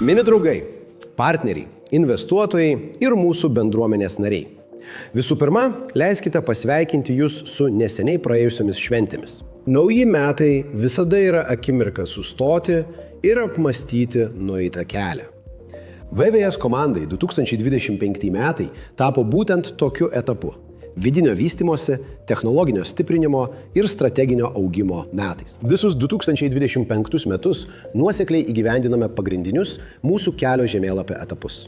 Mini draugai, partneriai, investuotojai ir mūsų bendruomenės nariai. Visų pirma, leiskite pasveikinti jūs su neseniai praėjusiomis šventėmis. Nauji metai visada yra akimirka sustoti ir apmastyti nueitą kelią. VVS komandai 2025 metai tapo būtent tokiu etapu – vidinio vystymosi, technologinio stiprinimo ir strateginio augimo metais. Visus 2025 metus nuosekliai įgyvendiname pagrindinius mūsų kelio žemėlapio etapus.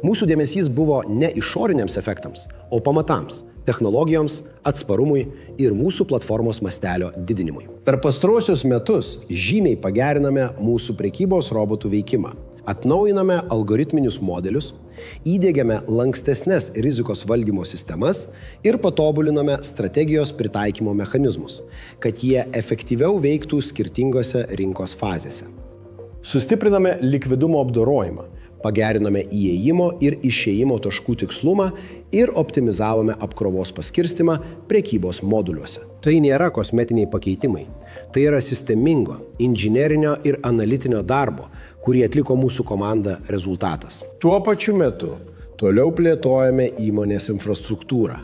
Mūsų dėmesys buvo ne išoriniams efektams, o pamatams – technologijoms, atsparumui ir mūsų platformos mastelio didinimui. Per pastaruosius metus žymiai pageriname mūsų prekybos robotų veikimą, atnaujiname algoritminius modelius, įdiegiame lankstesnes rizikos valdymo sistemas ir patobuliname strategijos pritaikymo mechanizmus, kad jie efektyviau veiktų skirtingose rinkos fazėse. Sustipriname likvidumo apdorojimą, pageriname įėjimo ir išėjimo taškų tikslumą ir optimizavome apkrovos paskirstimą prekybos moduliuose. Tai nėra kosmetiniai pakeitimai, tai yra sistemingo, inžinerinio ir analitinio darbo, kurį atliko mūsų komanda rezultatas. Tuo pačiu metu toliau plėtojame įmonės infrastruktūrą.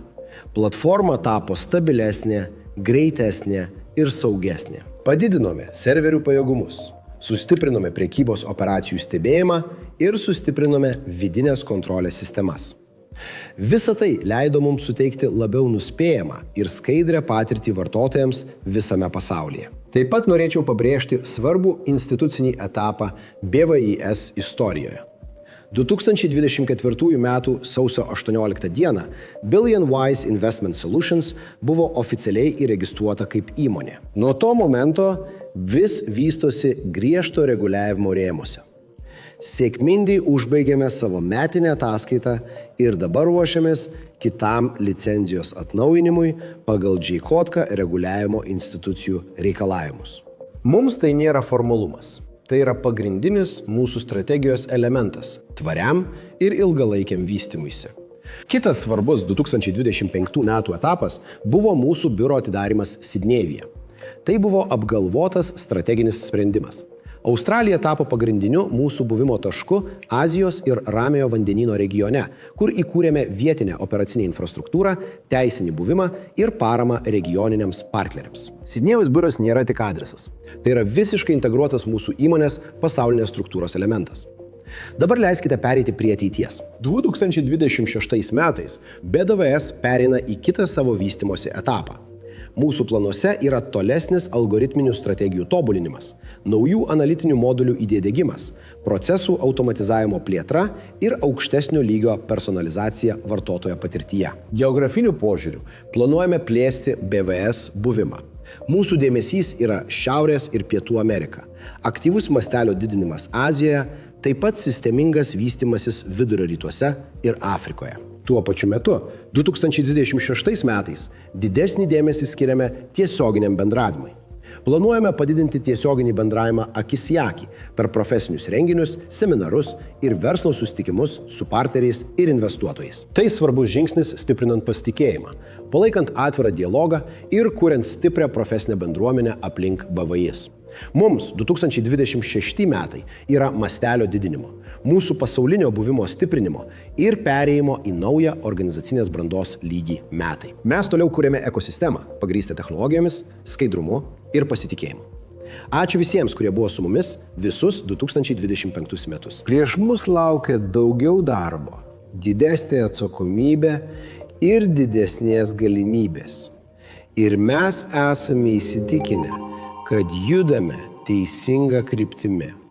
Platforma tapo stabilesnė, greitesnė ir saugesnė. Padidinome serverių pajėgumus, sustiprinome prekybos operacijų stebėjimą ir sustiprinome vidinės kontrolės sistemas. Visa tai leido mums suteikti labiau nuspėjamą ir skaidrę patirtį vartotojams visame pasaulyje. Taip pat norėčiau pabrėžti svarbų institucinį etapą BVIS istorijoje. 2024 m. sausio 18 d. Billion-Wise Investment Solutions buvo oficialiai įregistruota kaip įmonė. Nuo to momento vis vystosi griežto reguliavimo rėmuose. Sėkmingai užbaigėme savo metinę ataskaitą ir dabar ruošiamės kitam licenzijos atnaujinimui pagal JCOTCA reguliavimo institucijų reikalavimus. Mums tai nėra formalumas. Tai yra pagrindinis mūsų strategijos elementas – tvariam ir ilgalaikiam vystymuisi. Kitas svarbus 2025 metų etapas buvo mūsų biuro atidarymas Sidnėjuje. Tai buvo apgalvotas strateginis sprendimas. Australija tapo pagrindiniu mūsų buvimo tašku Azijos ir Ramiojo vandenyno regione, kur įkūrėme vietinę operacinę infrastruktūrą, teisinį buvimą ir paramą regioniniams partneriams. Sidnėjaus biuras nėra tik adresas. Tai yra visiškai integruotas mūsų įmonės pasaulinės struktūros elementas. Dabar leiskite pereiti prie ateities. 2026 metais BDVS pereina į kitą savo vystymosi etapą. Mūsų planuose yra tolesnis algoritminių strategijų tobulinimas, naujų analitinių modulių įdiegimas, procesų automatizavimo plėtra ir aukštesnio lygio personalizacija vartotojo patirtyje. Geografiniu požiūriu planuojame plėsti BVS buvimą. Mūsų dėmesys yra Šiaurės ir Pietų Amerika, aktyvus mastelio didinimas Azijoje, taip pat sistemingas vystymasis Vidurio rytuose ir Afrikoje. Tuo pačiu metu 2026 metais didesnį dėmesį skiriame tiesioginiam bendravimui. Planuojame padidinti tiesioginį bendravimą akis į akį per profesinius renginius, seminarus ir verslo susitikimus su partneriais ir investuotojais. Tai svarbus žingsnis stiprinant pasitikėjimą, palaikant atvirą dialogą ir kuriant stiprią profesinę bendruomenę aplink BVIS. Mums 2026 metai yra mastelio didinimo, mūsų pasaulinio buvimo stiprinimo ir perėjimo į naują organizacinės brandos lygį metai. Mes toliau kuriame ekosistemą, pagrįstą technologijomis, skaidrumu ir pasitikėjimu. Ačiū visiems, kurie buvo su mumis visus 2025 metus. Prieš mus laukia daugiau darbo, didesnė atsakomybė ir didesnės galimybės. Ir mes esame įsitikinę, kad judame teisinga kryptimi.